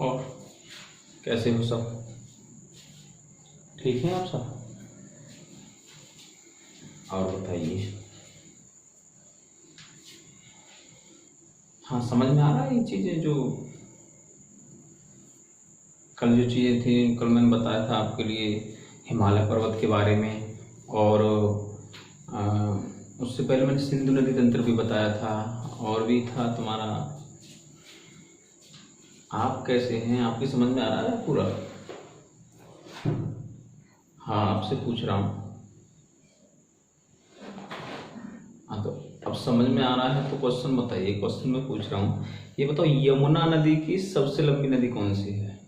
और कैसे हो सब? ठीक है आप सब? और बताइए। हाँ, समझ में आ रहा है ये चीज़ें जो कल जो चीज़ें थी, कल मैंने बताया था आपके लिए हिमालय पर्वत के बारे में, और उससे पहले मैंने सिंधु नदी तंत्र भी बताया था, और भी था तुम्हारा। आप कैसे हैं? आपकी समझ में आ रहा है पूरा? हाँ, आपसे पूछ रहा हूँ। हाँ, तो अब समझ में आ रहा है तो क्वेश्चन बताइए। क्वेश्चन में पूछ रहा हूँ, ये बताओ, यमुना नदी की सबसे लंबी नदी कौन सी है?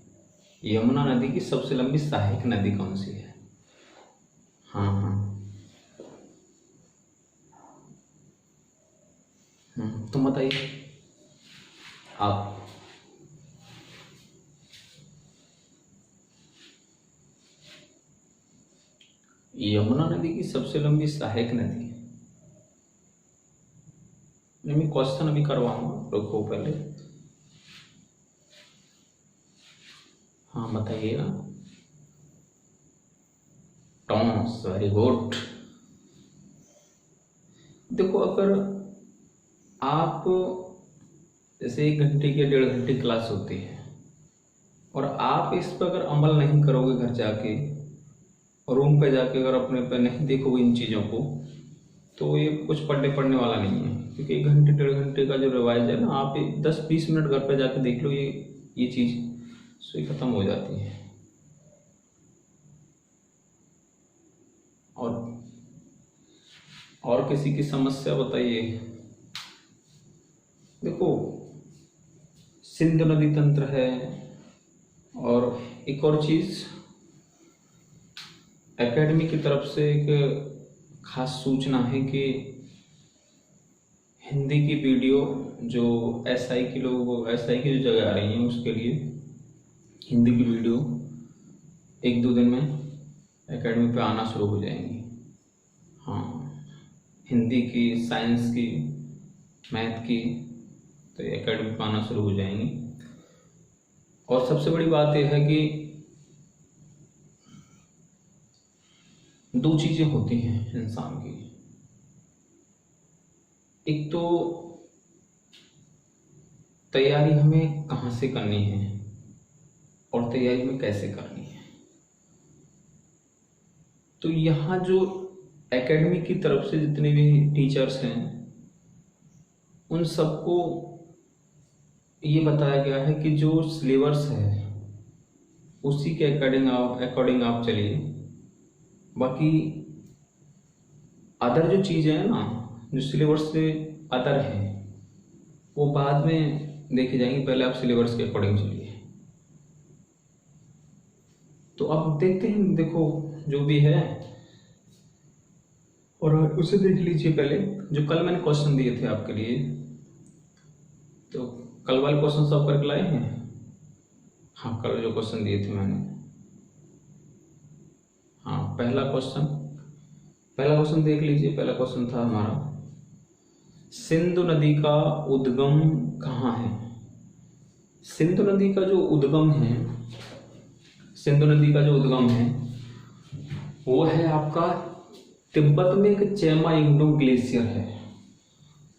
यमुना नदी की सबसे लंबी सहायक नदी कौन सी है? हाँ हाँ। तुम बताइए आप। यमुना नदी की सबसे लंबी सहायक नदी। मैं क्वेश्चन अभी करवाऊंगा, रुको पहले। हाँ बताइए ना। Toss, very good. देखो, अगर आप जैसे 1 घंटे की या 1.5 घंटे क्लास होती है, और आप इस पर अगर अमल नहीं करोगे घर जाके, और रूम पे जाके अगर अपने पे नहीं देखोगे इन चीज़ों को, तो ये कुछ पढ़ने वाला नहीं है। क्योंकि 1 घंटे 1.5 घंटे का जो रिवाइज है ना, आप 10-20 मिनट घर पे जाके देख लो, ये चीज़ सो खत्म हो जाती है। और किसी की समस्या बताइए। देखो, सिंधु नदी तंत्र है, और एक और चीज़, एकेडमी की तरफ से एक खास सूचना है कि हिंदी की वीडियो जो एसआई की जो जगह आ रही हैं, उसके लिए हिंदी की वीडियो 1-2 दिन में एकेडमी पे आना शुरू हो जाएंगी। हाँ, हिंदी की, साइंस की, मैथ की, तो एकेडमी पे आना शुरू हो जाएंगी। और सबसे बड़ी बात यह है कि 2 चीज़ें होती हैं इंसान की। एक तो तैयारी हमें कहाँ से करनी है, और तैयारी हमें कैसे करनी है। तो यहाँ जो एकेडमी की तरफ से जितने भी टीचर्स हैं, उन सबको ये बताया गया है कि जो सिलेबस है उसी के अकॉर्डिंग आप चलिए। बाकी अदर जो चीज़ें हैं ना, जो सिलेबस से अदर है, वो बाद में देखी जाएंगी। पहले आप सिलेबस के अकॉर्डिंग चलिए। तो अब देखते हैं, देखो जो भी है, और उसे देख लीजिए पहले। जो कल मैंने क्वेश्चन दिए थे आपके लिए, तो कल वाले क्वेश्चन सब करके लाए हैं? हाँ, कल जो क्वेश्चन दिए थे मैंने, हाँ, पहला क्वेश्चन देख लीजिए। पहला क्वेश्चन था हमारा, सिंधु नदी का उद्गम कहाँ है? सिंधु नदी का जो उद्गम है, वो है आपका तिब्बत में एक चेमा युंगडोंग ग्लेशियर है।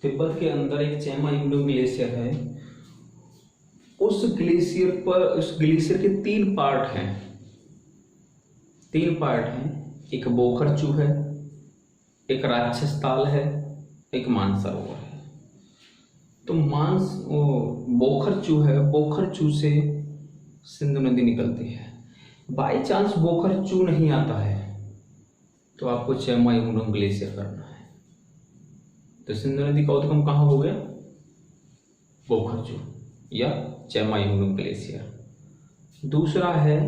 तिब्बत के अंदर एक चेमा युंगडोंग ग्लेशियर है। उस ग्लेशियर के 3 पार्ट हैं। एक बोखरचू है, एक राक्षस ताल है, एक मानसरोवर है। तो बोखरचू से सिंधु नदी निकलती है। बाई चांस बोखरचू नहीं आता है, तो आपको चेमा युंगडोंग ग्लेशियर करना है। तो सिंधु नदी का उद्गम कहाँ हो गया? बोखरचू या चेमा युंगडोंग ग्लेशियर। दूसरा है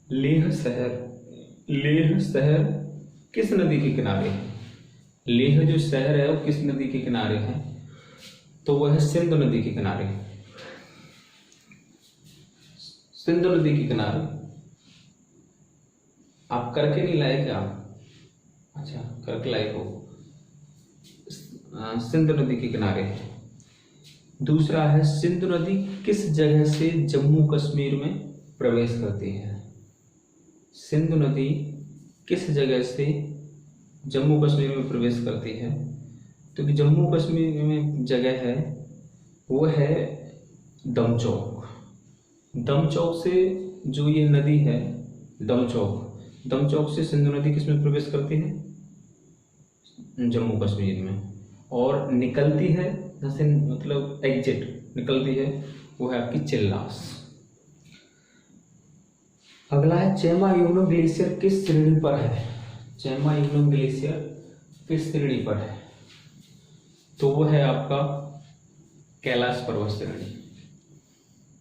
लेह शहर। लेह शहर किस नदी के किनारे है? लेह जो शहर है वो किस नदी के किनारे है? तो वह है सिंधु नदी के किनारे। सिंधु नदी के किनारे। आप करके नहीं लाए क्या? अच्छा, करके लाए हो। सिंधु नदी के किनारे है। दूसरा है सिंधु नदी किस जगह से जम्मू कश्मीर में प्रवेश करती है? सिंधु नदी किस जगह से जम्मू कश्मीर में प्रवेश करती है? तो जम्मू कश्मीर में जगह है वो है दमचौक। दमचौक से जो ये नदी है दमचौक से सिंधु नदी किस में प्रवेश करती है? जम्मू कश्मीर में। और निकलती है जैसे मतलब एग्जिट निकलती है वो है आपकी चिल्लास। अगला है चेमा-यूनग ग्लेशियर किस श्रेणी पर है? चेमा-यूनग ग्लेशियर किस श्रेणी पर है? तो वो है आपका कैलाश पर्वत श्रेणी।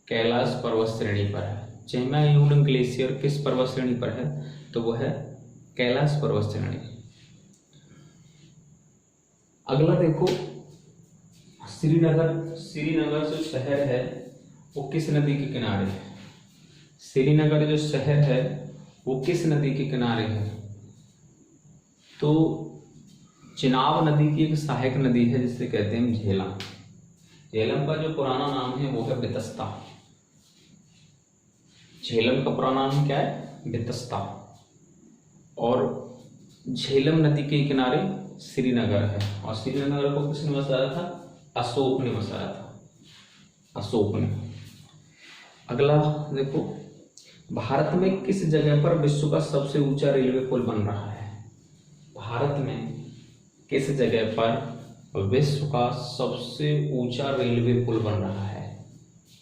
कैलाश पर्वत श्रेणी पर है। चेमा-यूनग ग्लेशियर किस पर्वत श्रेणी पर है? तो वो है कैलाश पर्वत श्रेणी। अगला देखो श्रीनगर जो शहर है वो किस नदी के किनारे है? श्रीनगर जो शहर है वो किस नदी के किनारे है? तो चिनाब नदी की एक सहायक नदी है जिसे कहते हैं झेलम। झेलम का जो पुराना नाम है वो है बेतस्ता। झेलम का पुराना नाम क्या है? बेतस्ता। और झेलम नदी के किनारे श्रीनगर है। और श्रीनगर को किसने बसाया था? अशोक ने बसाया था। अशोक ने। अगला देखो भारत में किस जगह पर विश्व का सबसे ऊंचा रेलवे पुल बन रहा है? भारत में किस जगह पर विश्व का सबसे ऊंचा रेलवे पुल बन रहा है?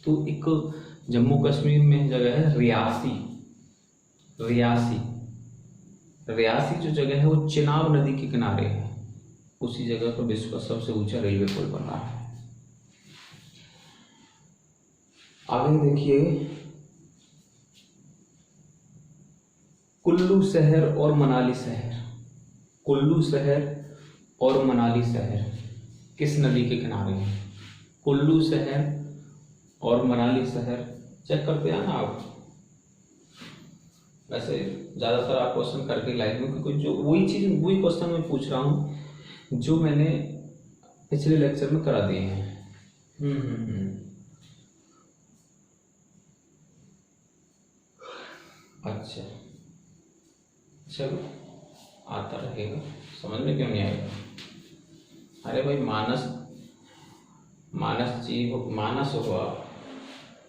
तो एक जम्मू कश्मीर में जगह है रियासी। रियासी जो जगह है वो चिनाब नदी के किनारे है। उसी जगह पर विश्व का सबसे ऊंचा रेलवे पुल बन रहा है। आगे देखिए कुल्लू शहर और मनाली शहर। कुल्लू शहर और मनाली शहर किस नदी के किनारे है? कुल्लू शहर और मनाली शहर चेक करते हैं ना आप। वैसे ज्यादातर आप क्वेश्चन करके लाए हो क्योंकि जो वही क्वेश्चन मैं पूछ रहा हूँ जो मैंने पिछले लेक्चर में करा दिए हैं। अच्छा चलो आता रहेगा, समझ में क्यों नहीं आएगा? अरे भाई मानस हुआ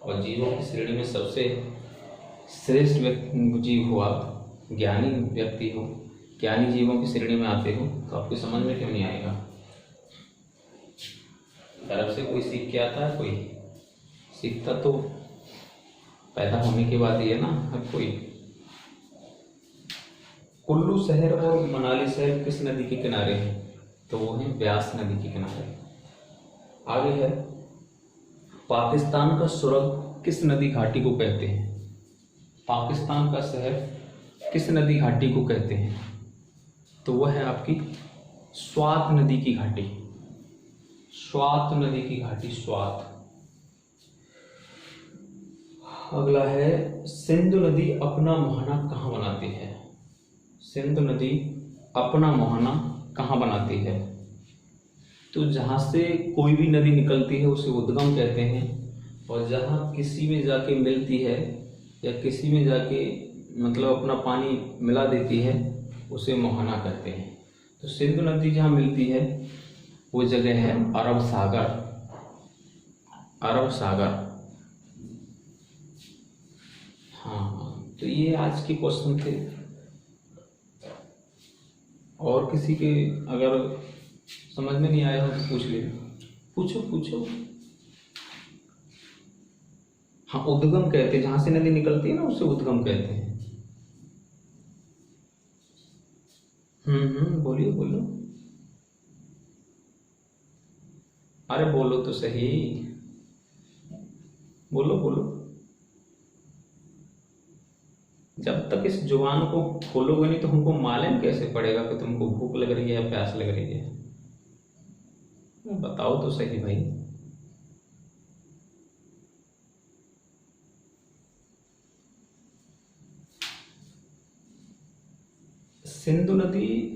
और जीवों की श्रेणी में सबसे श्रेष्ठ जीव हुआ, ज्ञानी व्यक्ति हो, ज्ञानी जीवों की श्रेणी में आते हो तो आपको समझ में क्यों नहीं आएगा? तरफ से कोई सीख के आता है? कोई सीखता तो पैदा होने के बाद ही है ना हर कोई। कुल्लू शहर और मनाली शहर किस नदी के किनारे है? तो वो है ब्यास नदी के किनारे। आगे है पाकिस्तान का सुरंग किस नदी घाटी को कहते हैं? पाकिस्तान का शहर किस नदी घाटी को कहते हैं? तो वह है आपकी स्वात नदी की घाटी। स्वात नदी की घाटी स्वात। अगला है सिंधु नदी अपना मुहाना कहाँ बनाती है? सिंधु नदी अपना मुहाना कहाँ बनाती है? तो जहाँ से कोई भी नदी निकलती है उसे उद्गम कहते हैं। और जहाँ किसी में जाके मिलती है या किसी में जाके मतलब अपना पानी मिला देती है उसे मुहाना कहते हैं। तो सिंधु नदी जहाँ मिलती है वो जगह है अरब सागर। अरब सागर। हाँ तो ये आज के क्वेश्चन थे। और किसी के अगर समझ में नहीं आया हो तो पूछ ले। पूछो। हाँ उद्गम कहते हैं, जहां से नदी निकलती है ना उसे उद्गम कहते हैं। बोलो। अरे बोलो तो सही। बोलो। जब तक इस जुबान को खोलोगे नहीं तो हमको मालूम कैसे पड़ेगा कि तुमको भूख लग रही है या प्यास लग रही है? बताओ तो सही भाई। सिंधु नदी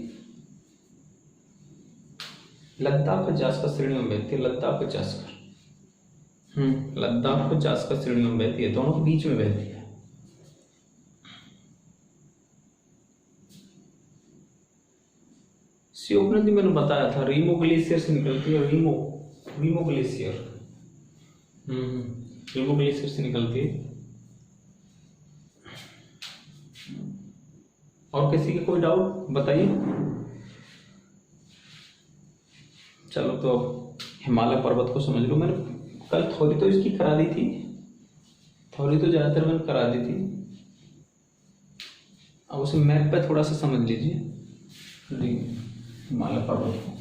लद्दाख जास्कर श्रेणी में बहती है। लद्दाख जास्कर लद्दाख को जास्कर श्रेणियों में बहती है, दोनों के बीच में बहती है। श्योक नदी मैंने बताया था रीमो ग्लेशियर से निकलती है, रीमो ग्लेशियर, रीमो ग्लेशियर से निकलती है। और किसी के कोई डाउट बताइए। चलो तो हिमालय पर्वत को समझ लो। मैंने कल थ्योरी तो इसकी करा दी थी, थ्योरी तो ज़्यादातर मैंने करा दी थी। अब उसे मैप पे थोड़ा सा समझ लीजिए हिमालय पर्वत को।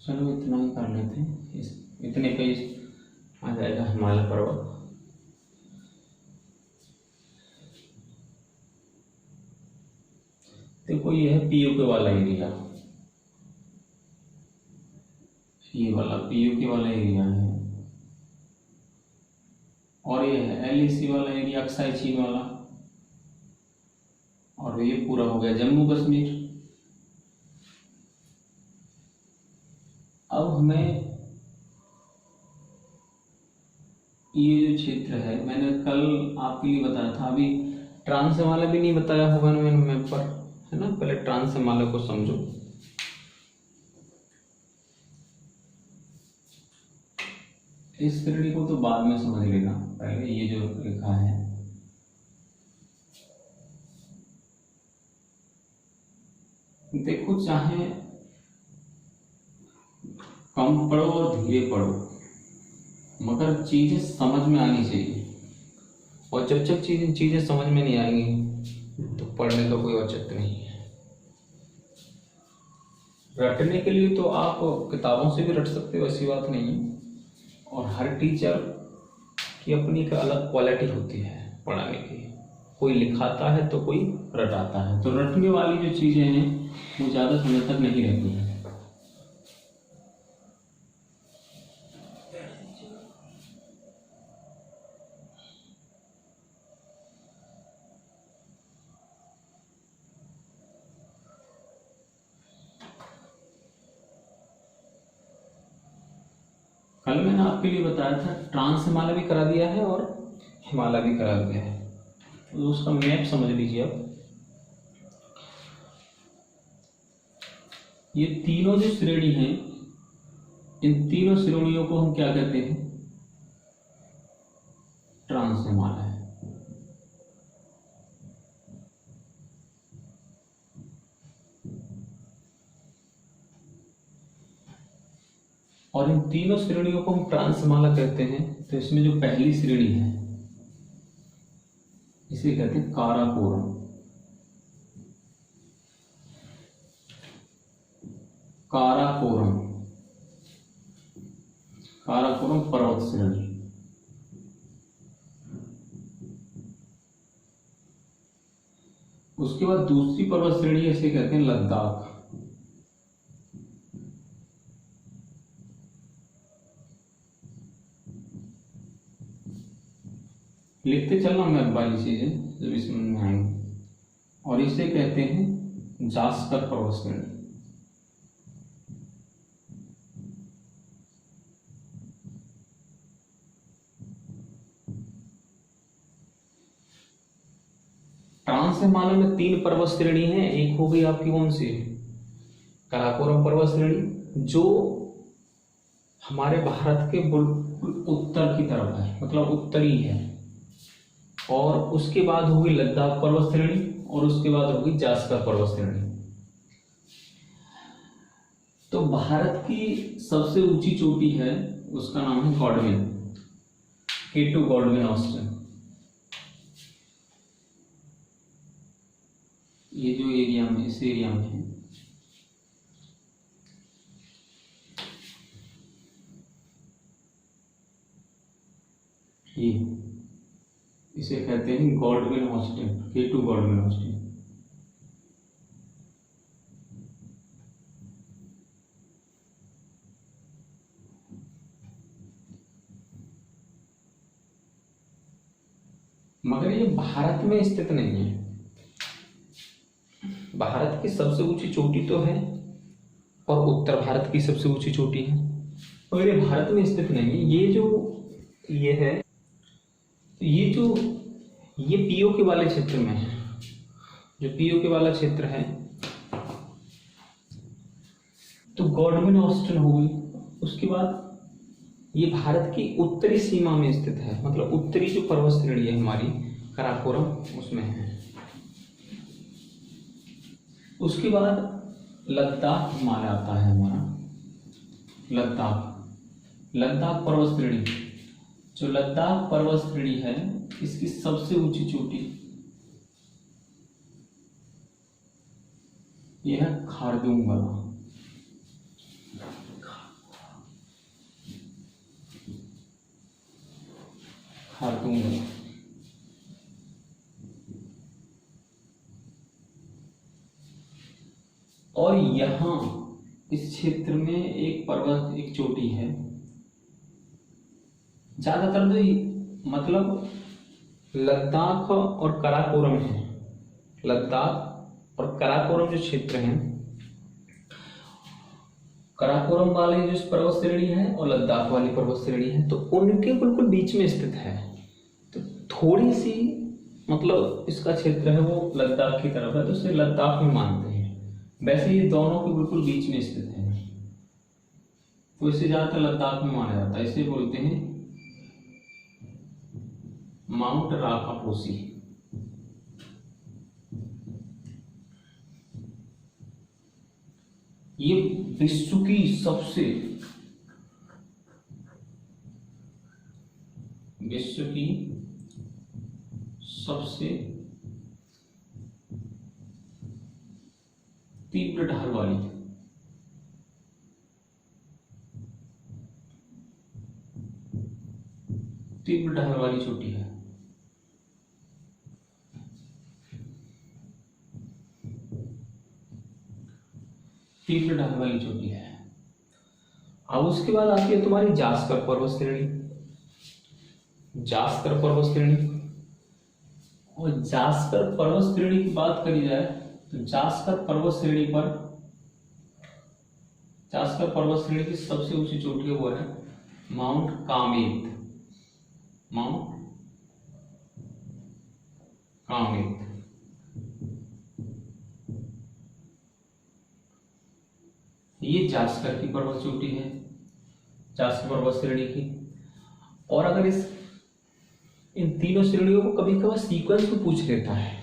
चलो इतना ही कर लेते हैं, इतने पे आ जाएगा हिमालय पर्वत। देखो ये है पीयूके वाला एरिया, ये वाला पीयूके वाला एरिया है, और ये है एलएसी वाला एरिया, अक्साई चीन वाला, और ये पूरा हो गया जम्मू कश्मीर। अब हमें ये जो क्षेत्र है, मैंने कल आपके लिए बताया था, अभी ट्रांस हिमालय भी नहीं बताया होगा ना मैंने मैप पर, है ना। पहले ट्रांस हिमालय को समझो। इस श्रेणी को तो बाद में समझ लेना, पहले ये जो लिखा है देखो, चाहे कम पढ़ो और धीरे पढ़ो, मगर चीजें समझ में आनी चाहिए। और जब जब चीजें समझ में नहीं आएंगी तो पढ़ने का कोई औचित्य नहीं है। रटने के लिए तो आप किताबों से भी रट सकते हो, ऐसी बात नहीं है। और हर टीचर की अपनी एक अलग क्वालिटी होती है पढ़ाने की, कोई लिखाता है तो कोई रटाता है। तो रटने वाली जो चीजें हैं वो ज्यादा समय तक नहीं रहती हैं। कल मैंने आपके लिए बताया था ट्रांस हिमालय भी करा दिया है और हिमालय भी करा दिया है, तो उसका मैप समझ लीजिए। अब ये तीनों जो श्रेणी हैं, इन तीनों श्रेणियों को हम क्या कहते हैं? ट्रांस हिमालय। और इन तीनों श्रेणियों को हम ट्रांस हिमालय कहते हैं। तो इसमें जो पहली श्रेणी है इसे कहते हैं काराकोरम। काराकोरम, काराकोरम पर्वत श्रेणी। उसके बाद दूसरी पर्वत श्रेणी इसे कहते हैं लद्दाख। लिखते चलना मैप वाली चीजें जब इसमें में आएंगे। और इसे कहते हैं जास्कर पर्वत श्रेणी। ट्रांस हिमालय में 3 पर्वत श्रेणी है। एक हो गई आपकी कौन सी? काराकोरम पर्वत श्रेणी, जो हमारे भारत के उत्तर की तरफ है, मतलब उत्तरी है। और उसके बाद होगी लद्दाख पर्वत श्रेणी, और उसके बाद होगी जास्कर पर्वत श्रेणी। तो भारत की सबसे ऊंची चोटी है, उसका नाम है गॉडविन, K2 गॉडविन ऑस्टिन। ये जो एरिया में, इस एरिया में है, ये इसे कहते हैं Godwin Austen, K2 Godwin Austen. मगर ये भारत में स्थित नहीं है। भारत की सबसे ऊंची चोटी तो है और उत्तर भारत की सबसे ऊंची चोटी है, मगर ये भारत में स्थित नहीं है। ये जो ये है, ये जो ये पीओके वाले क्षेत्र में है, जो पीओके वाला क्षेत्र है, तो गॉडविन ऑस्टिन हो गई। उसके बाद ये भारत की उत्तरी सीमा में स्थित है, मतलब उत्तरी जो पर्वत श्रेणी है हमारी काराकोरम, उसमें है। उसके बाद लद्दाख हिमालय आता है हमारा, लद्दाख पर्वत श्रेणी। जो लद्दाख पर्वत श्रेणी है, इसकी सबसे ऊंची चोटी यह है खारदुंग। और यहां इस क्षेत्र में एक पर्वत, एक चोटी है, ज्यादातर तो मतलब लद्दाख और काराकोरम है। लद्दाख और काराकोरम जो क्षेत्र हैं, काराकोरम वाली जो पर्वत श्रेणी है और लद्दाख वाली पर्वत श्रेणी है, तो उनके बिल्कुल बीच में स्थित है। तो थोड़ी सी मतलब इसका क्षेत्र है वो लद्दाख की तरफ है, तो इसे लद्दाख में मानते हैं। वैसे ये दोनों के बिल्कुल बीच में स्थित है, तो इसे ज्यादातर लद्दाख में माना जाता है। इसे बोलते हैं माउंट राकापोसी। ये विश्व की सबसे तीव्र ढाल वाली चोटी है। तीव्र ढाल वाली चोटी है। अब उसके बाद आती है तुम्हारी जास्कर पर्वत श्रेणी। और जास्कर पर्वत श्रेणी की बात करी जाए तो जास्कर पर्वत श्रेणी की सबसे ऊंची चोटी है वो है माउंट कामेत। ये जास्कर की पर्वत चोटी है, जास्कर पर्वत श्रेणी की। और अगर इन तीनों श्रेणियों को कभी कभार सीक्वेंस में पूछ लेता है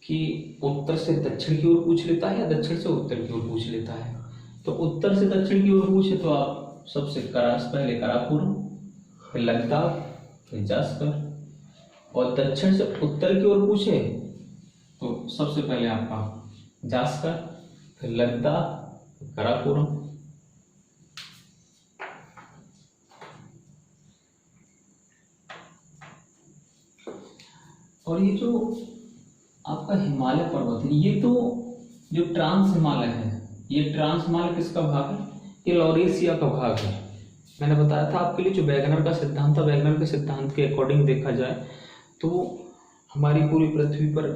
कि उत्तर से दक्षिण की ओर पूछ लेता है या दक्षिण से उत्तर की ओर पूछ लेता है। तो उत्तर से दक्षिण की ओर पूछे तो आप सबसे पहले काराकोरम, फिर लद्दाख, फिर जास्कर। और दक्षिण से उत्तर की ओर पूछे तो सबसे पहले आपका जास्कर, फिर लद्दाख, काराकोरम। और ये जो आपका हिमालय पर्वत है, ये तो जो ट्रांस हिमालय है, ये ट्रांस हिमालय किसका भाग है? ये लॉरेशिया का भाग है। मैंने बताया था आपके लिए जो वैगनर का सिद्धांत था, वैगनर के सिद्धांत के अकॉर्डिंग देखा जाए तो हमारी पूरी पृथ्वी पर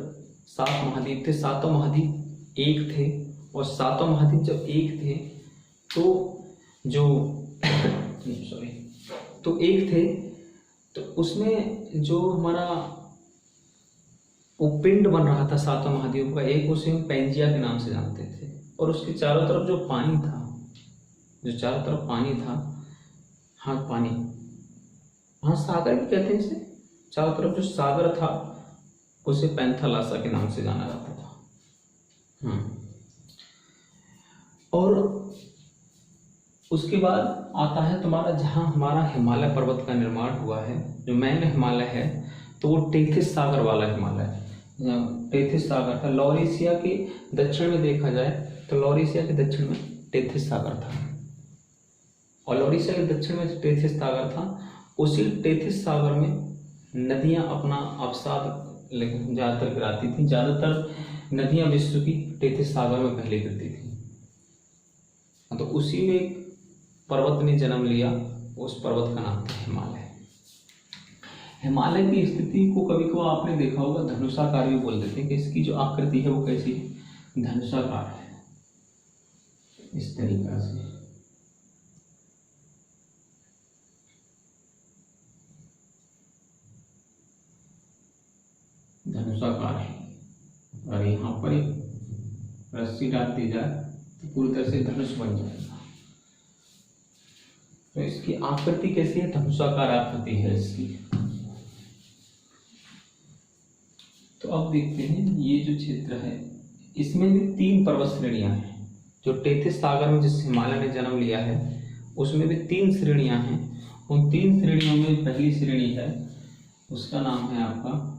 7 महाद्वीप थे, 7 महाद्वीप एक थे। और 7 महाद्वीप जब एक थे तो उसमें जो हमारा पिंड बन रहा था 7 महाद्वीप का, एक उसे हम पैंजिया के नाम से जानते थे। और उसके चारों तरफ जो पानी था, सागर भी कहते हैं इसे, चारों तरफ जो सागर था उसे पैंथालासा के नाम से जाना जाता था। और उसके बाद आता है तुम्हारा, जहाँ हमारा हिमालय पर्वत का निर्माण हुआ है, जो मेन हिमालय है, तो वो टेथिस सागर वाला हिमालय है। टेथिस सागर था। लॉरेशिया के दक्षिण में देखा जाए तो लॉरेशिया के दक्षिण में टेथिस सागर था, और लॉरेशिया के दक्षिण में टेथिस सागर था। उसी टेथिस सागर में नदियां अपना अवसाद ज़्यादातर गिराती थी। ज़्यादातर नदियां विश्व की टेथिस सागर में पहले गिरती थी। तो उसी में एक पर्वत ने जन्म लिया, उस पर्वत का नाम था हिमालय। हिमालय की स्थिति को कभी कभी आपने देखा होगा धनुषाकार भी बोल देते हैं कि इसकी जो आकृति है वो कैसी है, धनुषाकार है, इस तरीका से। धनुषाकार है, और यहाँ पर एक रस्सी डाल दी जाए तो पूरी तरह से धनुष बन जाएगा। तो इसकी आकृति कैसी है, धनुषाकार आकृति है इसकी। तो अब देखते हैं ये जो क्षेत्र है, इसमें भी 3 पर्वत श्रेणियां हैं। जो टेथिस सागर में जिस हिमालय ने जन्म लिया है उसमें भी 3 श्रेणियां हैं। उन 3 श्रेणियों में पहली श्रेणी है, उसका नाम है आपका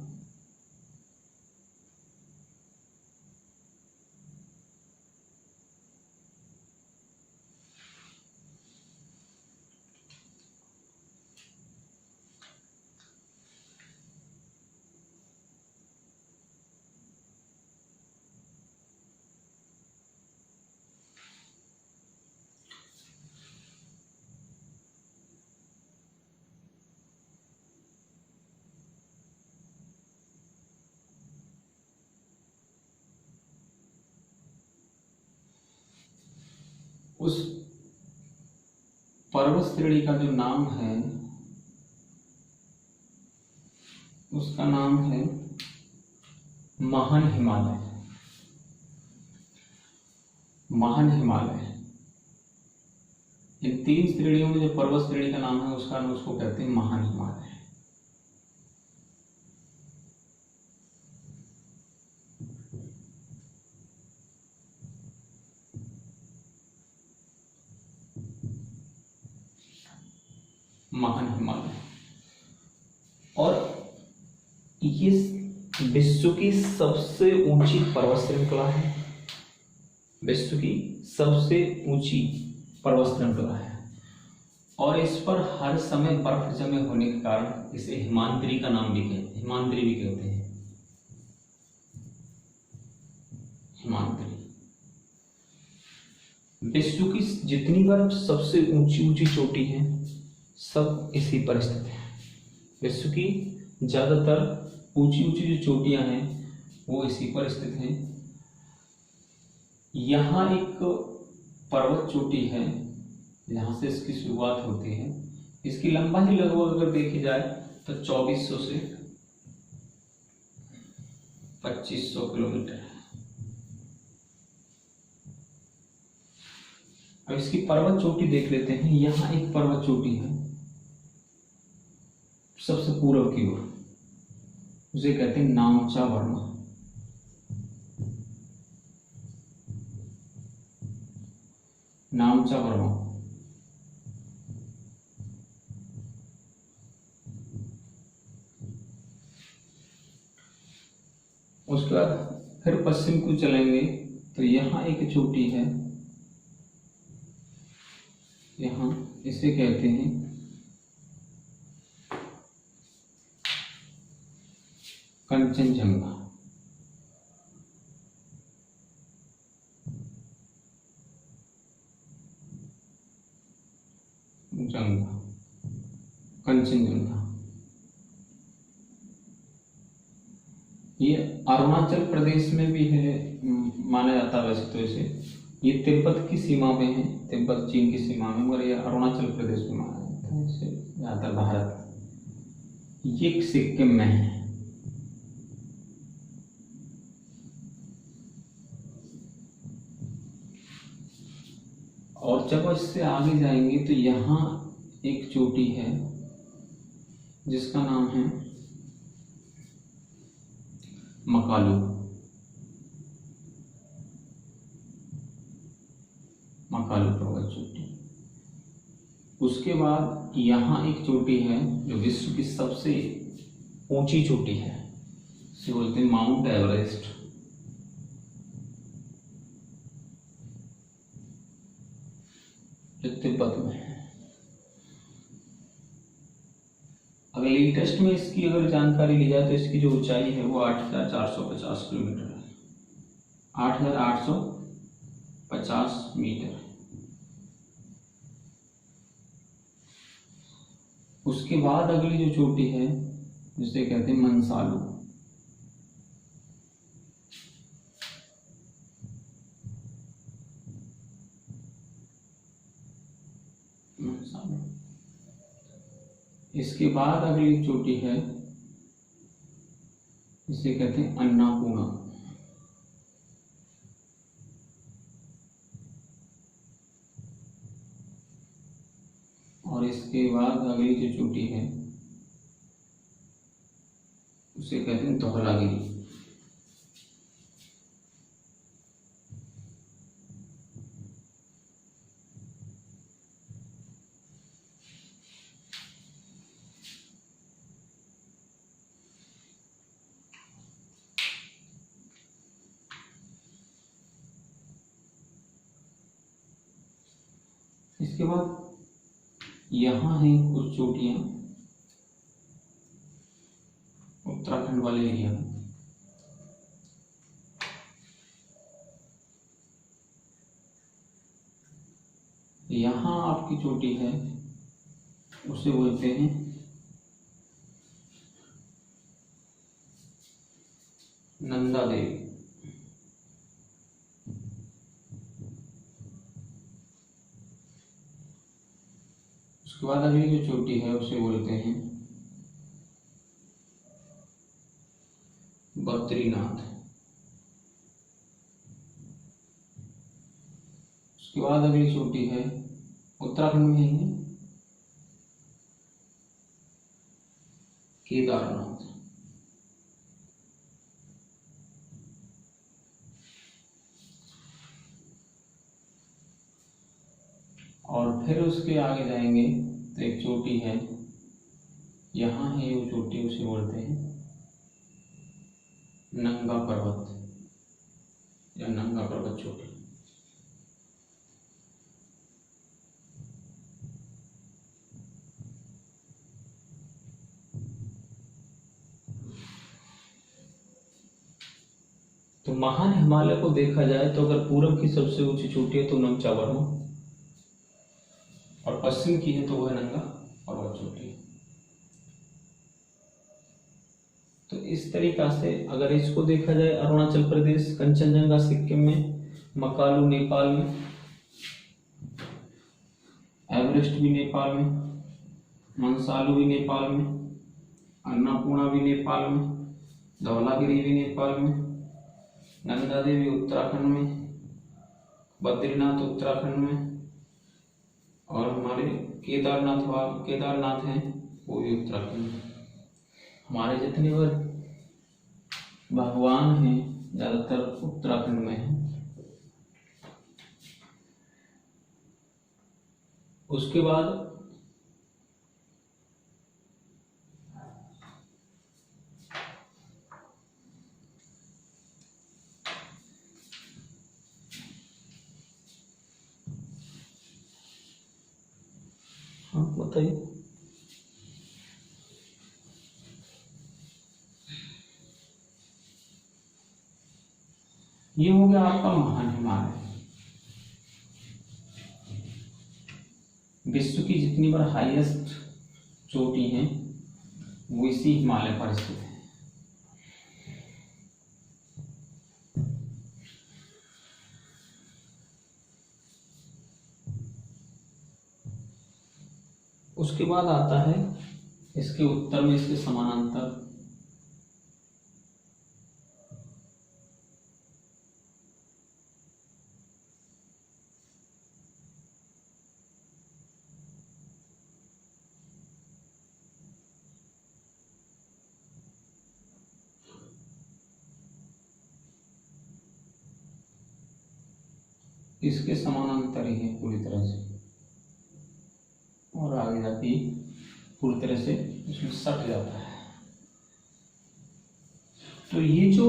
उस पर्वत श्रेणी का जो नाम है उसका नाम है महान हिमालय। महान हिमालय। इन 3 श्रेणियों में जो पर्वत श्रेणी का नाम है उसको कहते हैं महान हिमालय। महान हिमालय। और ये विश्व की सबसे ऊंची पर्वत श्रृंखला है। विश्व की सबसे ऊंची पर्वत श्रृंखला है, और इस पर हर समय बर्फ जमे होने के कारण इसे हिमाद्री का नाम भी हिमाद्री भी कहते हैं। हिमाद्री। विश्व की जितनी बर्फ सबसे ऊंची ऊंची चोटी है सब इसी पर स्थित है। विश्व की ज्यादातर ऊंची ऊंची जो चोटियां हैं वो इसी पर स्थित हैं। यहाँ एक पर्वत चोटी है जहाँ से इसकी शुरुआत होती है। इसकी लंबाई लगभग अगर देखी जाए तो 2400 से 2500 किलोमीटर है। अब इसकी पर्वत चोटी देख लेते हैं। यहाँ एक पर्वत चोटी है सबसे पूर्व की ओर, उसे कहते हैं नामचा वर्मा। नामचा वर्मा। उसके बाद फिर पश्चिम को चलेंगे तो यहाँ एक चोटी है, यहाँ इसे कहते हैं कंचनजंगा। कंचनजंगा। ये अरुणाचल प्रदेश में भी है, माना जाता है वैसे तो इसे। ये तिब्बत की सीमा में है, तिब्बत चीन की सीमा में, मगर ये अरुणाचल प्रदेश में माना जाता है इसे, ज्यादातर भारत। ये सिक्किम में है। और जब इससे आगे जाएंगे तो यहाँ एक चोटी है जिसका नाम है मकालू। उसके बाद यहाँ एक चोटी है जो विश्व की सबसे ऊंची चोटी है, इसे बोलते हैं माउंट एवरेस्ट। जो तिब्बत में है। अगर लेटेस्ट में इसकी अगर जानकारी ली जाए तो इसकी जो ऊंचाई है वो 8,450 किलोमीटर है, 8,850 मीटर। उसके बाद अगली जो चोटी है जिसे कहते हैं मंसालू। इसके बाद अगली चोटी है इसे कहते हैं अन्नापूर्णा। और इसके बाद अगली जो चोटी है उसे कहते हैं धौलागिरी। इसके बाद यहाँ है कुछ चोटियां उत्तराखंड वाले एरिया में। यहाँ आपकी चोटी है उसे बोलते हैं नंदा देवी। उसके बाद अगली जो चोटी है उसे बोलते हैं बद्रीनाथ। उसके बाद अगली चोटी है उत्तराखंड में ही है केदारनाथ। और फिर उसके आगे जाएंगे तो एक चोटी है, यहाँ है वो चोटी, उसे बोलते हैं नंगा पर्वत या नंगा पर्वत चोटी। तो महान हिमालय को देखा जाए तो अगर पूरब की सबसे ऊंची चोटी है तो नमचा वर्मा, और पश्चिम की है तो वह नंगा पर्वत चोटी है। तो इस तरीका से अगर इसको देखा जाए, अरुणाचल प्रदेश, कंचनजंगा सिक्किम में, मकालू नेपाल में, एवरेस्ट भी नेपाल में, मंसालू भी नेपाल में, अन्नपूर्णा भी नेपाल में, धौलागिरी भी नेपाल में, नंदा देवी उत्तराखंड में, बद्रीनाथ उत्तराखंड में, और हमारे केदारनाथ हैं वो भी उत्तराखंड में। हमारे जितने भगवान हैं ज्यादातर उत्तराखंड में हैं। उसके बाद हाँ बताइए। ये हो गया आपका महान हिमालय। विश्व की जितनी बार हाईएस्ट चोटी हैं वो इसी हिमालय पर स्थित है। उसके बाद आता है इसके उत्तर में इसके समानांतर इसके समानांतर ही है पूरी तरह से, ये पूरी तरह से इसमें सट जाता है। तो ये जो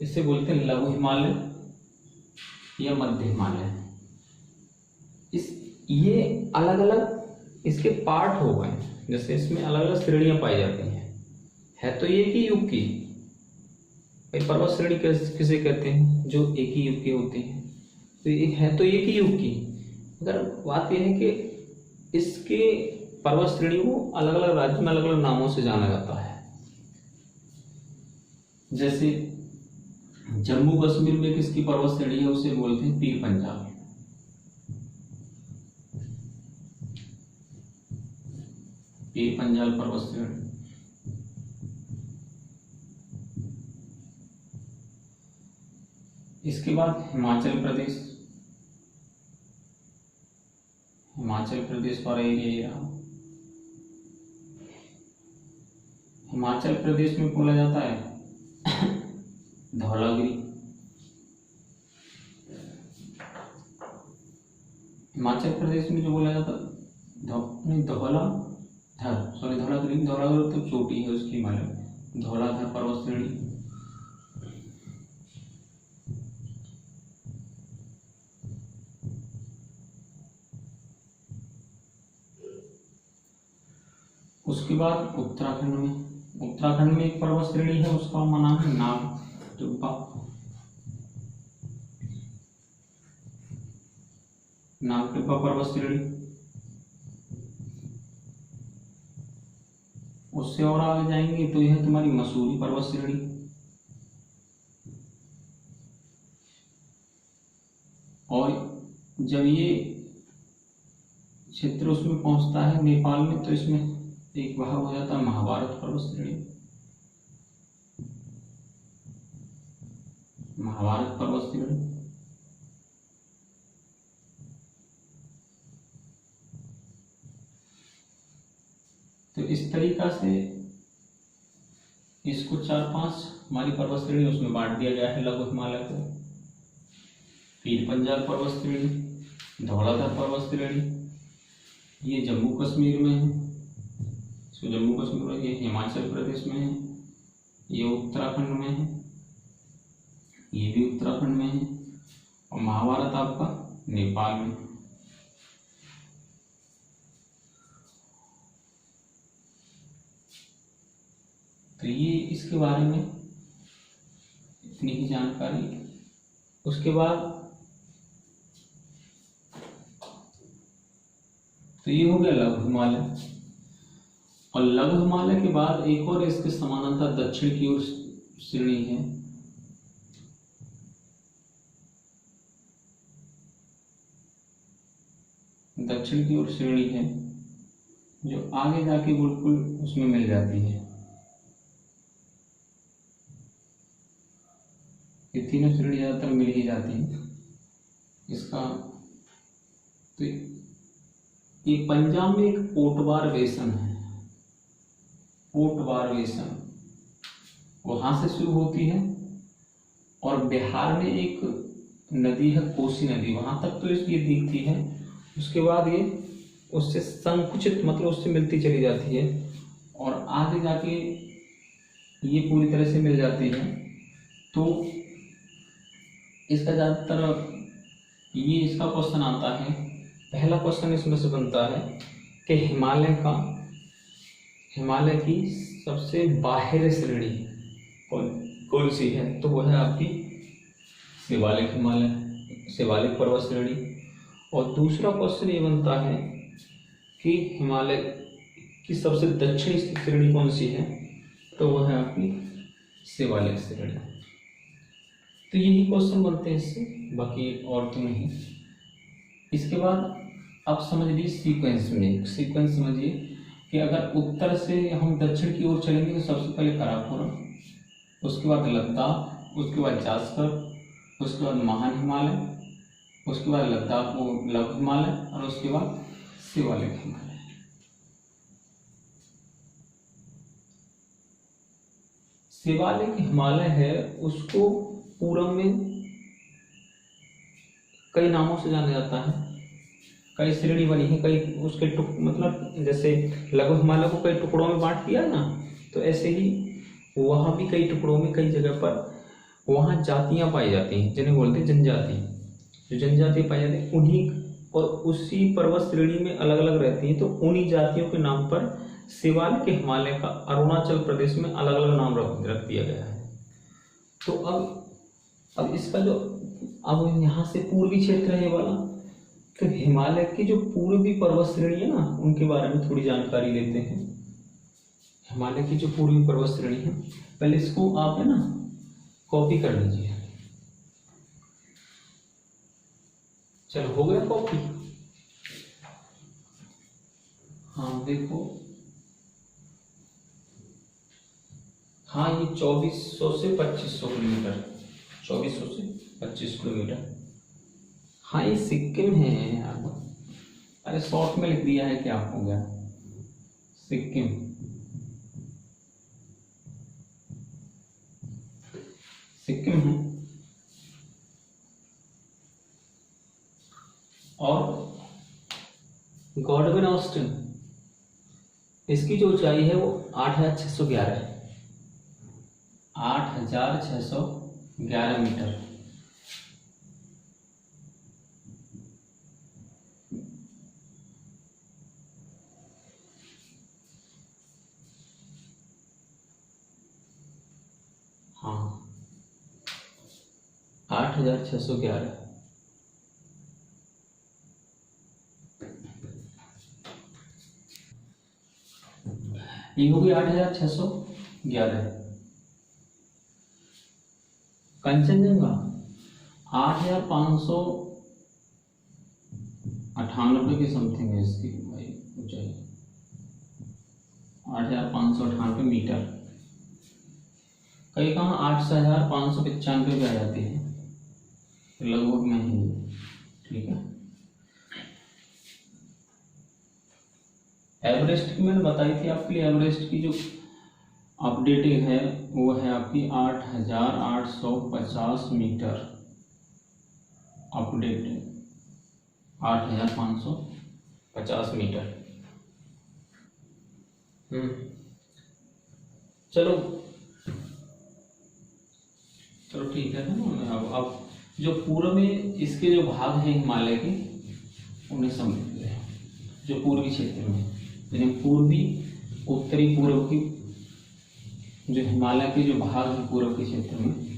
इसे बोलते हैं लघु हिमालय या मध्य हिमालय, इस ये अलग अलग इसके पार्ट हो गए, जैसे इसमें अलग अलग श्रेणियां पाई जाती हैं। है तो ये ही युग की भाई, पर्वत श्रेणी किसे कहते हैं, जो एक ही युग की होती हैं। तो ये है तो एक ही युग की, मगर बात यह है कि इसके पर्वत श्रेणी को अलग अलग राज्य में अलग अलग नामों से जाना जाता है। जैसे जम्मू कश्मीर में किसकी पर्वत श्रेणी है, उसे बोलते हैं पीर पंजाल। पीर पंजाल पर्वत श्रेणी। इसके बाद हिमाचल प्रदेश, हिमाचल प्रदेश वाला एरिया ये रहा। हिमाचल प्रदेश में बोला जाता है धौलागिरी। हिमाचल प्रदेश में जो बोला जाता धौलाधर, सॉरी धौलागिरी, धौलागिरी तो चोटी है उसकी हिमालय, धौलाधर पर्वत श्रेणी। उसके बाद उत्तराखंड में एक पर्वत श्रेणी है, उसका नाम है नागटिब्बा। नागटिब्बा पर्वत श्रेणी। उससे और आगे जाएंगे तो यह तुम्हारी मसूरी पर्वत श्रेणी। और जब ये क्षेत्र उसमें पहुंचता है नेपाल में, तो इसमें एक भाग हो जाता है महाभारत पर्वत श्रेणी। महाभारत पर्वत श्रेणी। तो इस तरीका से इसको 4-5 हमारी पर्वत श्रेणी उसमें बांट दिया गया है लघु हिमालय को। पीर पंजाल पर्वत श्रेणी, धौलाधर पर्वत श्रेणी, ये जम्मू कश्मीर में है, जम्मू कश्मीर में, ये हिमाचल प्रदेश में है, ये उत्तराखंड में है, ये भी उत्तराखंड में है, और महाभारत आपका नेपाल में। तो ये इसके बारे में इतनी ही जानकारी। उसके बाद तो ये हो गया लघु हिमालय। और लघु हिमालय के बाद एक और इसके समानांतर दक्षिण की ओर श्रेणी है, दक्षिण की ओर श्रेणी है, जो आगे जाके बिल्कुल उसमें मिल जाती है। ये तीनों श्रेणी ज्यादातर मिल ही जाती है। इसका तो ये पंजाब में एक पोटवार बेसन है, पोटवार बेसन वहां से शुरू होती है, और बिहार में एक नदी है कोसी नदी, वहां तक तो ये दिखती है। उसके बाद ये उससे संकुचित, मतलब उससे मिलती चली जाती है, और आगे जाके ये पूरी तरह से मिल जाती है। तो इसका ज़्यादातर ये इसका क्वेश्चन आता है, पहला क्वेश्चन इसमें से बनता है कि हिमालय की सबसे बाहरी श्रेणी कौन सी है, तो वो है आपकी शिवालिक पर्वत श्रेणी। और दूसरा क्वेश्चन ये बनता है कि हिमालय की सबसे दक्षिणी श्रेणी कौन सी है, तो वो है आपकी शिवालिक श्रेणी। तो यही क्वेश्चन बनते हैं इससे, बाकी और तो नहीं। इसके बाद अब समझ लीजिए सीक्वेंस समझिए कि अगर उत्तर से हम दक्षिण की ओर चलेंगे तो सबसे पहले काराकोरम, उसके बाद लद्दाख, उसके बाद जास्कर, उसके बाद महान हिमालय, उसके बाद लद्दाख वो लघु हिमालय, और उसके बाद शिवालिक हिमालय। शिवालिक हिमालय है, उसको पूरब में कई नामों से जाना जाता है। कई श्रेणी बनी है, कई उसके मतलब जैसे लघु हिमालय को कई टुकड़ों में बांट दिया ना, तो ऐसे ही वहाँ भी कई टुकड़ों में कई जगह पर वहाँ जातियाँ पाई जाती हैं जिन्हें बोलते हैं जनजाति। जो जनजाति पाई जाती हैं उन्हीं और उसी पर्वत श्रेणी में अलग अलग रहती हैं, तो उन्हीं जातियों के नाम पर शिवालिक के हिमालय का अरुणाचल प्रदेश में अलग अलग नाम रख दिया गया है। तो अब इसका जो अब यहाँ से पूर्वी क्षेत्र है ये वाला, तो हिमालय की जो पूर्वी पर्वत श्रेणी है ना उनके बारे में थोड़ी जानकारी लेते हैं। हिमालय की जो पूर्वी पर्वत श्रेणी है, पहले इसको आप है ना कॉपी कर लीजिए। चलो हो गया कॉपी। हाँ देखो, हाँ ये 2400 से 2500 किलोमीटर, 2400 से 25 किलोमीटर। हाँ ये सिक्किम है यार, अरे शॉर्ट में लिख दिया है, क्या हो गया, सिक्किम। सिक्किम है। और गॉडविन ऑस्टिन, इसकी जो ऊंचाई है वो 8611 है, 8611 मीटर। हाँ 8611। ये होगी 8611। कंचनजंगा 8598 के समथिंग है इसकी भाई ऊंचाई, 8598 मीटर। कई कहाँ 8595 पे आ जाती है, लगभग में ही। ठीक है, एवरेस्ट की मैंने बताई थी आपके लिए, एवरेस्ट की जो अपडेटिंग है वो है आपकी 8850 मीटर अपडेटेड, 8550 मीटर। चलो चलो ठीक है ना। अब जो पूर्व में इसके जो भाग हैं हिमालय के उन्हें समझ लें, जो पूर्वी क्षेत्र में, यानी पूर्वी उत्तरी पूर्व की जो हिमालय के जो भाग हैं पूर्व के क्षेत्र में,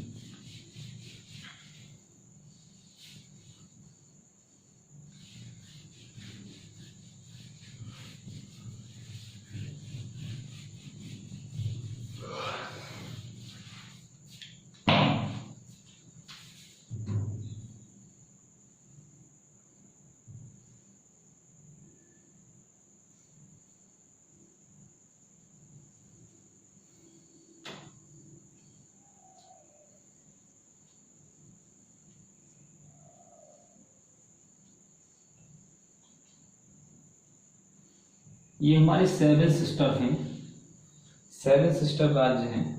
ये हमारे सेवन सिस्टर हैं, सेवन सिस्टर राज्य हैं।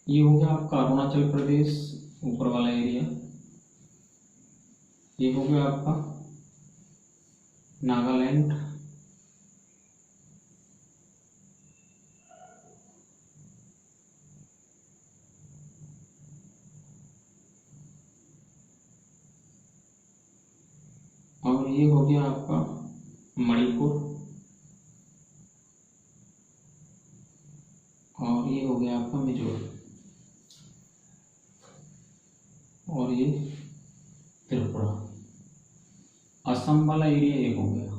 ये हो गया आपका अरुणाचल प्रदेश ऊपर वाला एरिया, ये हो गया आपका नागालैंड, और ये हो गया आपका मणिपुर, और ये हो गया आपका मिजोरम, और ये त्रिपुरा। असम वाला एरिया ये हो गया।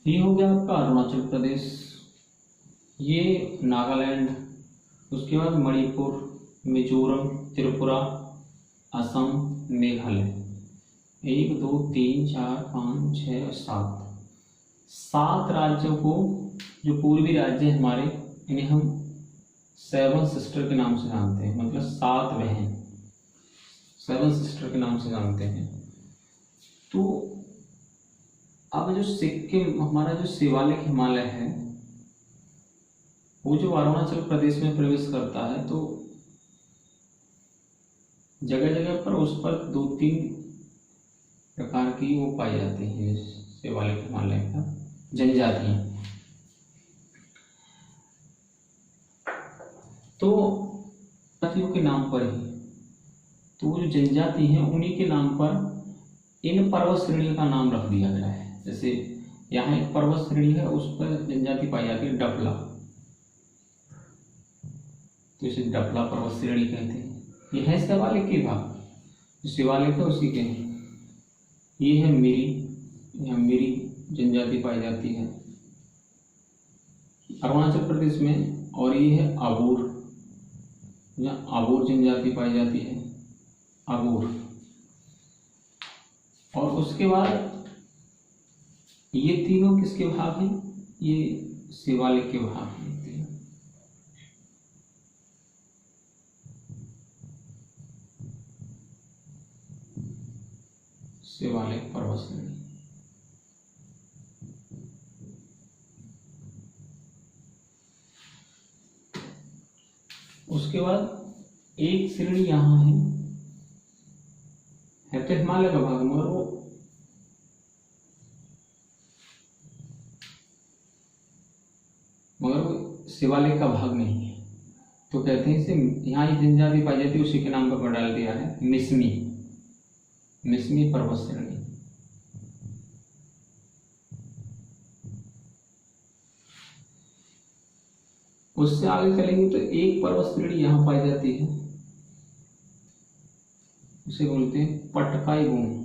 ये हो गया आपका अरुणाचल प्रदेश, ये नागालैंड उसके बाद मणिपुर, मिजोरम, त्रिपुरा, असम, मेघालय। 1 2 3 4 5 6 और 7 राज्यों को, जो पूर्वी राज्य हैं हमारे, इन्हें हम 7 सिस्टर के नाम से जानते हैं, मतलब 7 बहन, 7 सिस्टर के नाम से जानते हैं। तो अब जो सिक्किम, हमारा जो शिवालिक हिमालय है, वो जो अरुणाचल प्रदेश में प्रवेश करता है, तो जगह जगह पर उस पर 2-3 प्रकार की वो पाई जाती है शिवालिक हिमालय का जनजातियां। तो जातियों के नाम पर ही, तो वो जो जनजाति हैं उन्हीं के नाम पर इन पर्वत श्रेणियों का नाम रख दिया गया है। जैसे यहाँ एक पर्वत श्रेणी है, उस पर जनजाति पाई जाती है डफला, तो इसे डफला पर्वत श्रेणी कहते हैं। ये है शिवालिक के भाग, जो शिवालिक है उसी के हैं। ये है मिरी, यहाँ मिरी जनजाति पाई जाती है अरुणाचल प्रदेश में, और ये है अबोर, यहाँ अबोर जनजाति पाई जाती है, अबोर। और उसके बाद ये तीनों किसके भाग हैं? ये शिवालिक के भाग हैं। शिवालिक पर्वत श्रेणी। उसके बाद एक श्रेणी यहाँ है तो हिमालय का भाग, मगर वो शिवालिक का भाग नहीं है, तो कहते हैं इसे, यहाँ एक जनजाति पाई जाती है, उसी के नाम पर डाल दिया है मिसमी, मिसमी पर्वत श्रेणी। उससे आगे चलेंगे तो एक पर्वत श्रेणी यहाँ पाई जाती है, उसे बोलते हैं पटकाई बूम।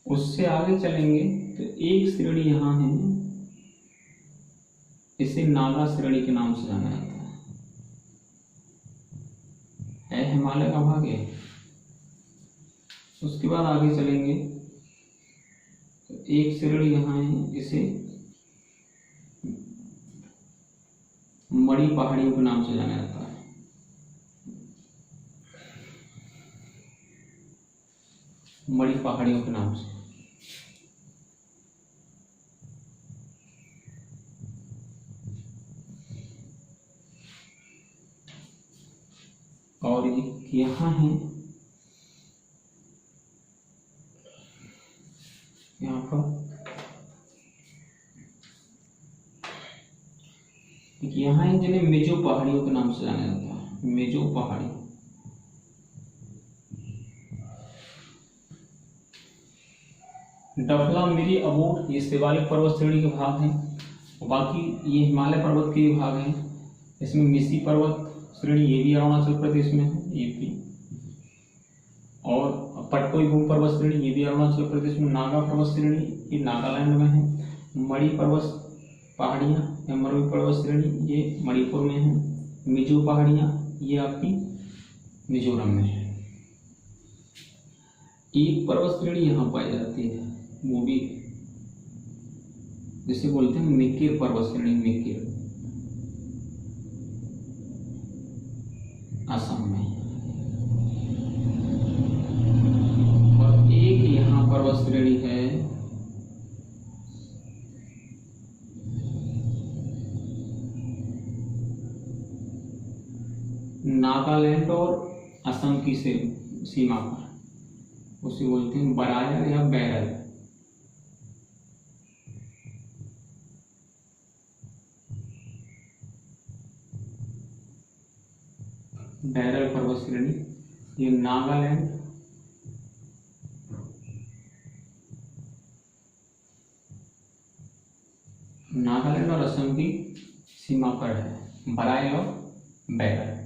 उससे आगे चलेंगे तो एक श्रेणी यहाँ है, इसे नागा श्रेणी के नाम से जाना जाता है हिमालय का भाग है। उसके बाद आगे चलेंगे तो एक श्रेणी यहाँ है, इसे मणि पहाड़ियों के नाम से जाना जाता है। मणि पहाड़ियों के नाम से। और यहाँ है, यहाँ पर यहाँ है जिन्हें मेजो पहाड़ियों के नाम से जाना जाता है, मेजो पहाड़ी। डफला, मिरी, अबोर ये शिवालिक पर्वत श्रेणी के भाग हैं। बाकी ये हिमालय पर्वत के भाग हैं। इसमें मिसी पर्वत श्रेणी, ये भी अरुणाचल प्रदेश में है, यूपी। और पटकोई बूम पर्वत श्रेणी, ये भी अरुणाचल प्रदेश में। नागा पर्वत श्रेणी, ये नागालैंड में है। मणि पर्वत पहाड़ियाँ या मरुई पर्वत श्रेणी, ये मणिपुर में है। मिजो पहाड़ियाँ, ये आपकी मिजोरम में है। एक पर्वत श्रेणी यहाँ पाई जाती है, वो भी जिसे बोलते हैं मेकिर पर्वत श्रेणी, मेकिर, असम में। और एक यहाँ पर्वत श्रेणी है नागालैंड और असम की सीमा पर, उसे बोलते हैं बरायल या बैरल। बैरल पर्वत श्रेणी, ये नागालैंड और असम की सीमा पर है, बरायल और बैरल।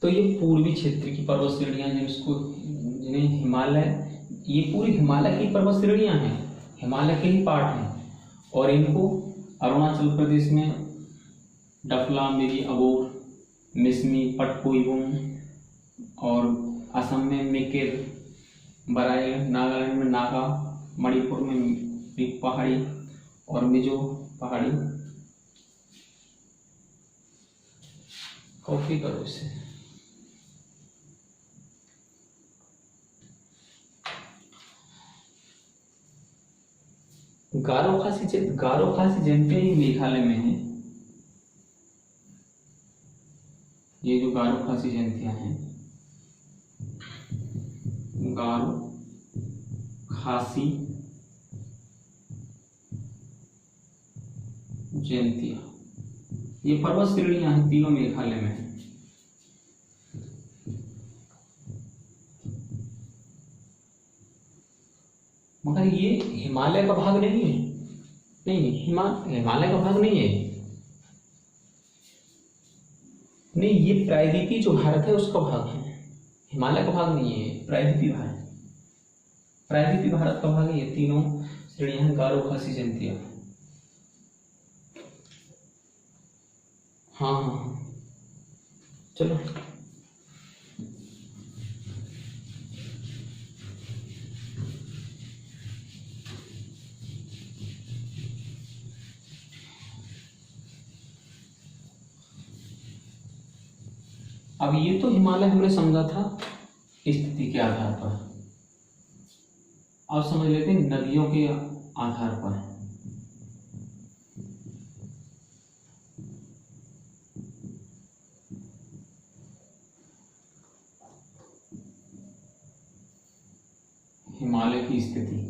तो ये पूर्वी क्षेत्र की पर्वत श्रेणियां जिन्हें हिमालय, ये पूरी हिमालय की पर्वत श्रेणियां हैं, हिमालय के ही पार्ट हैं। और इनको अरुणाचल प्रदेश में डफला, मिरी, अबोर, मिसमी, पटकुईबुम और असम में मेकेर, बराइल, नागालैंड में नागा, मणिपुर में मिक पहाड़ी और मिजो पहाड़ी। कॉपी करो इसे। गारो खासी जयंतियां ही मेघालय में है। ये जो गारो खासी जयंतियां हैं, गारो खासी जयंतियां, ये पर्वत श्रेणियां हैं, तीनों मेघालय में है। मगर ये हिमालय का भाग नहीं है, नहीं हिमालय का भाग नहीं है, नहीं, ये प्रायद्वीपीय जो भारत है उसका भाग है, हिमालय का भाग नहीं है, प्रायद्वीपीय भारत का भाग है। ये तीनों श्रेणियां हैं गारो खासी जयंतियां। हाँ, चलो अब ये तो हिमालय हमने समझा था स्थिति के आधार पर। अब समझ लेते हैं नदियों के आधार पर। हिमालय की स्थिति,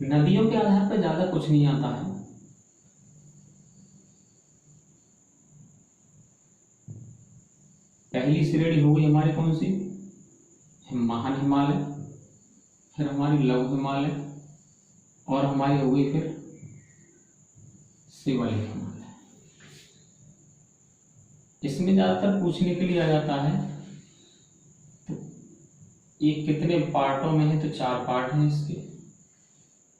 नदियों के आधार पर ज्यादा कुछ नहीं आता है। पहली श्रेणी हो गई हमारी कौन सी, महान हिमालय, फिर हमारी लघु हिमालय और हमारी हो गई फिर शिवालिक हिमालय। इसमें ज्यादातर पूछने के लिए आ जाता है तो ये कितने पार्टों में है, तो 4 पार्ट हैं इसके।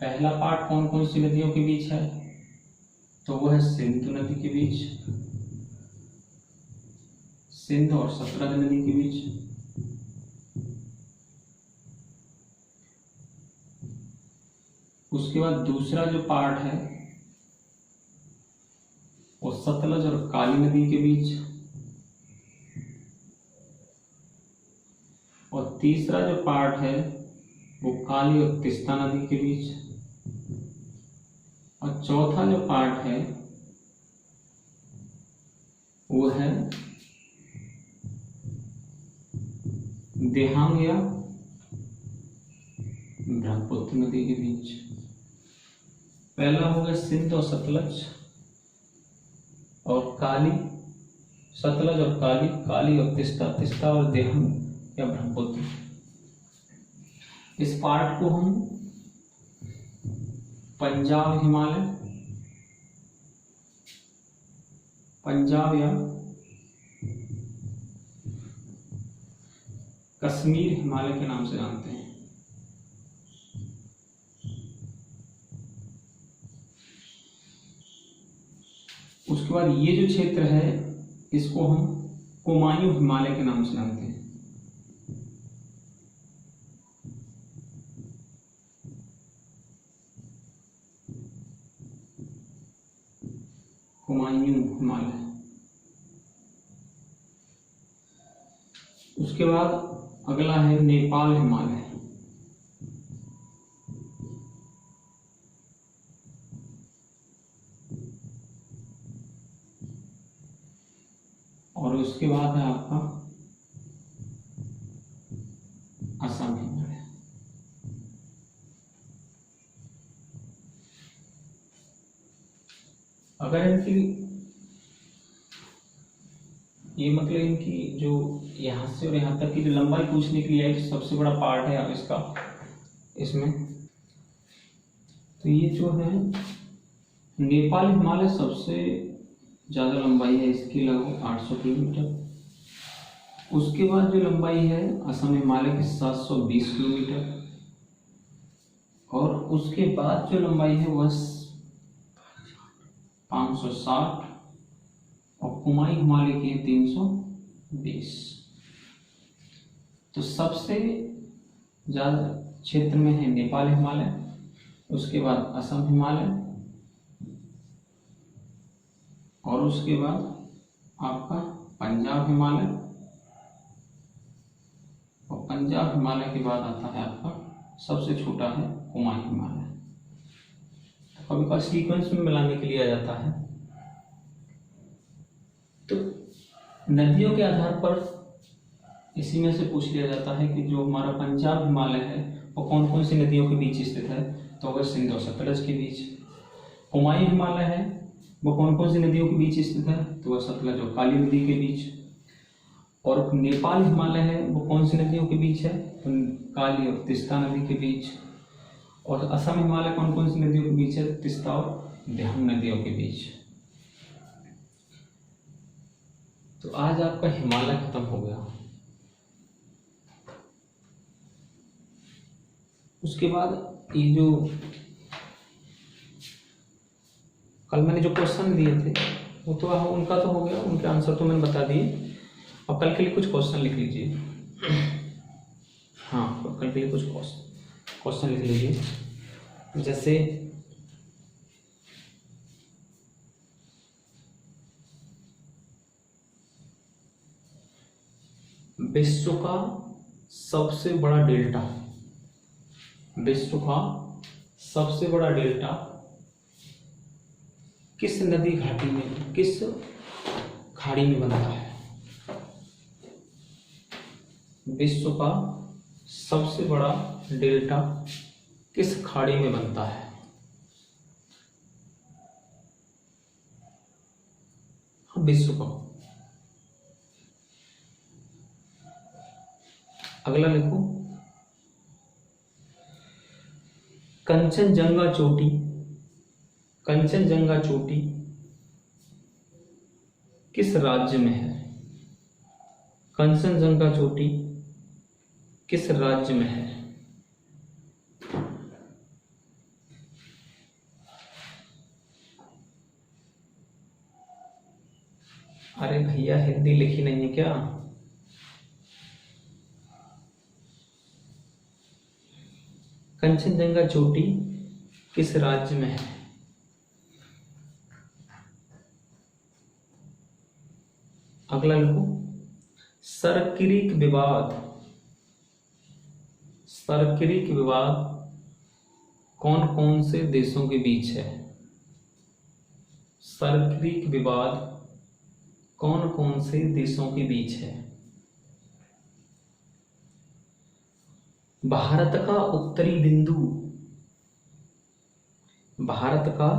पहला पार्ट कौन कौन सी नदियों के बीच है, तो वो है सिंधु नदी के बीच, सिंध और सतलज नदी के बीच। उसके बाद दूसरा जो पार्ट है वो सतलज और काली नदी के बीच, और तीसरा जो पार्ट है वो काली और तीस्ता नदी के बीच, और चौथा जो पार्ट है वो है देहांग या ब्रह्मपुत्र नदी के बीच। पहला हो गया सिंध और सतलज और काली, सतलज और काली, काली और तीस्ता, तीस्ता और देहांग या ब्रह्मपुत्र। इस पार्ट को हम पंजाब हिमालय, पंजाब या कश्मीर हिमालय के नाम से जानते हैं। उसके बाद ये जो क्षेत्र है इसको हम कुमायूं हिमालय के नाम से जानते हैं। कुमायूं हिमालय। उसके बाद अगला है नेपाल हिमालय। और उसके बाद है आपका असम हिमालय। अगर इनकी ये मतलब इनकी जो यहाँ से और यहाँ तक की जो लंबाई पूछने के लिए है, सबसे बड़ा पार्ट है अब इसका, इसमें तो ये जो है नेपाल हिमालय सबसे ज़्यादा लंबाई है इसकी, लगभग 800 किलोमीटर। उसके बाद जो लंबाई है असम हिमालय की 720 किलोमीटर, और उसके बाद जो लंबाई है वह 560, और कुमाई हिमालय की है 320। तो सबसे ज़्यादा क्षेत्र में है नेपाल हिमालय, उसके बाद असम हिमालय, और उसके बाद आपका पंजाब हिमालय, और पंजाब हिमालय के बाद आता है आपका सबसे छोटा है कुमाई हिमालय। तो कभी कभी सीक्वेंस में मिलाने के लिए आ जाता है। तो नदियों के आधार पर इसी में से पूछ लिया जाता है कि जो हमारा पंजाब हिमालय है वो कौन कौन सी नदियों के बीच स्थित है, तो वह सिंध और सतलज के बीच। कुमाई हिमालय है वो कौन कौन सी नदियों के बीच स्थित है, तो वह सतलज और काली नदी के बीच। और नेपाल हिमालय है वो कौन सी नदियों के बीच है, तो काली और तीस्ता नदी के बीच। और असम हिमालय कौन कौन सी नदियों के बीच है, तीस्ता और देहम नदियों के बीच। तो आज आपका हिमालय खत्म हो गया। उसके बाद ये जो कल मैंने जो क्वेश्चन दिए थे वो तो उनका तो हो गया, उनके आंसर तो मैंने बता दिए। अब कल के लिए कुछ क्वेश्चन लिख लीजिए। हाँ, तो कल के लिए कुछ क्वेश्चन लिख लीजिए। जैसे विश्व का सबसे बड़ा डेल्टा, विश्व का सबसे बड़ा डेल्टा किस नदी घाटी में, किस खाड़ी में बनता है? विश्व का सबसे बड़ा डेल्टा किस खाड़ी में बनता है? हाँ, विश्व का। अगला लिखो, कंचनजंगा चोटी, कंचनजंगा चोटी किस राज्य में है? कंचनजंगा चोटी किस राज्य में है? अरे भैया, हिंदी लिखी नहीं है क्या? कंचनजंगा चोटी किस राज्य में है? अगला लिखो, सरक्रिक विवाद, सरक्रिक विवाद कौन कौन से देशों के बीच है? सरक्रिक विवाद कौन कौन से देशों के बीच है? भारत का उत्तरी बिंदु, भारत का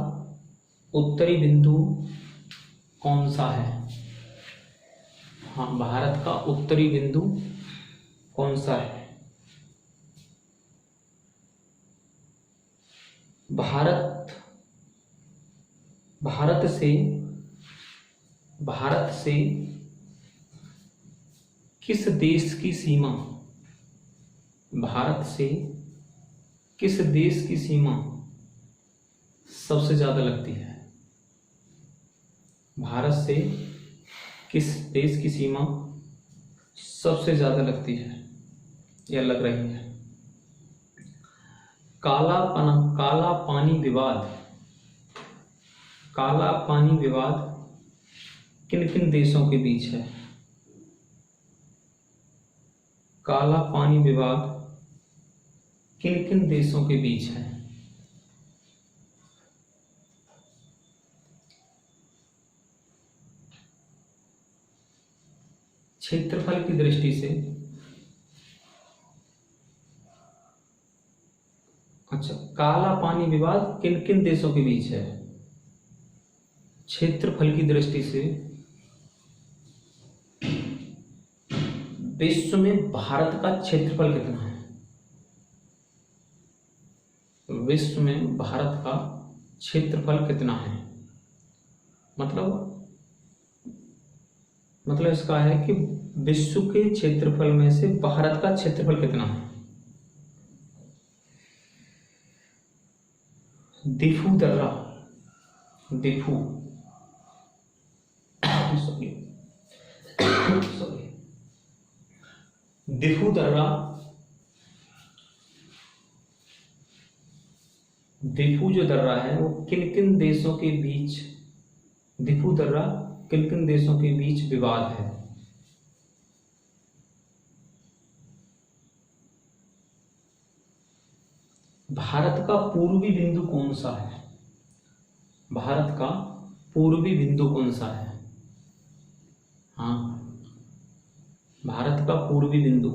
उत्तरी बिंदु कौन सा है? हाँ, भारत का उत्तरी बिंदु कौन सा है? भारत से किस देश की सीमा, भारत से किस देश की सीमा सबसे ज्यादा लगती है? भारत से किस देश की सीमा सबसे ज्यादा लगती है या लग रही है? काला पानी विवाद, काला पानी विवाद किन किन देशों के बीच है? काला पानी विवाद किन किन देशों के बीच है? क्षेत्रफल की दृष्टि से, अच्छा, काला पानी विवाद किन किन देशों के बीच है? क्षेत्रफल की दृष्टि से विश्व में भारत का क्षेत्रफल कितना है? विश्व में भारत का क्षेत्रफल कितना है। मतलब इसका है कि विश्व के क्षेत्रफल में से भारत का क्षेत्रफल कितना है। दिफू दर्रा, दिफू सॉरी दिफू दर्रा, दिफू जो दर्रा है वो किन किन देशों के बीच, दिफू दर्रा किन किन देशों के बीच विवाद है। भारत का पूर्वी बिंदु कौन सा है, भारत का पूर्वी बिंदु कौन सा है। हाँ, भारत का पूर्वी बिंदु।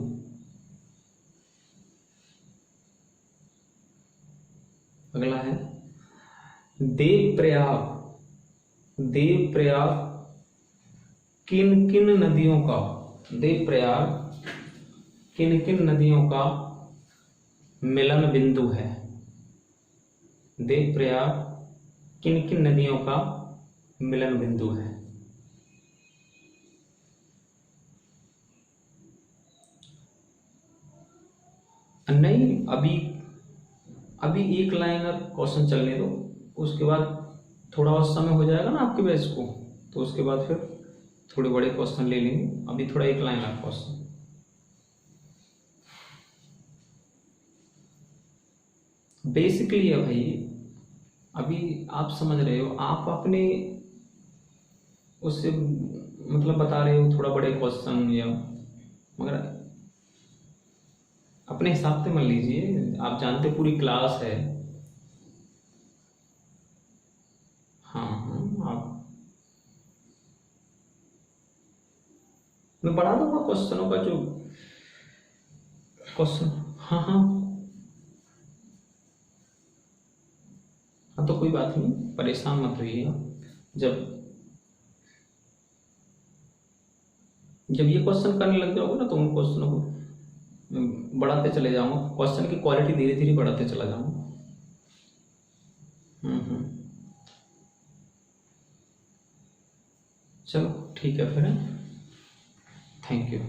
अगला है देवप्रयाग, देवप्रयाग किन किन नदियों का, देवप्रयाग किन किन नदियों का मिलन बिंदु है। देवप्रयाग किन किन नदियों का मिलन बिंदु है। नहीं, अभी एक लाइनर क्वेश्चन चलने दो, उसके बाद थोड़ा और समय हो जाएगा ना आपके बैच को, तो उसके बाद फिर थोड़े बड़े क्वेश्चन ले लेंगे। अभी थोड़ा एक लाइनर क्वेश्चन। बेसिकली है भाई, अभी आप समझ रहे हो, आप अपने उससे मतलब बता रहे हो थोड़ा बड़े क्वेश्चन, या मगर अपने हिसाब से मान लीजिए। आप जानते पूरी क्लास है। हाँ हाँ, आप मैं बढ़ा दूंगा क्वेश्चनों का जो क्वेश्चन। हाँ हाँ हाँ, तो कोई बात नहीं, परेशान मत होइए। जब जब ये क्वेश्चन करने लग जाओगे ना, तो उन क्वेश्चनों को बढ़ाते चले जाऊंगा, क्वेश्चन की क्वालिटी धीरे धीरे बढ़ाते चला जाऊंगा। हम्म, चलो ठीक है फिर। Thank you.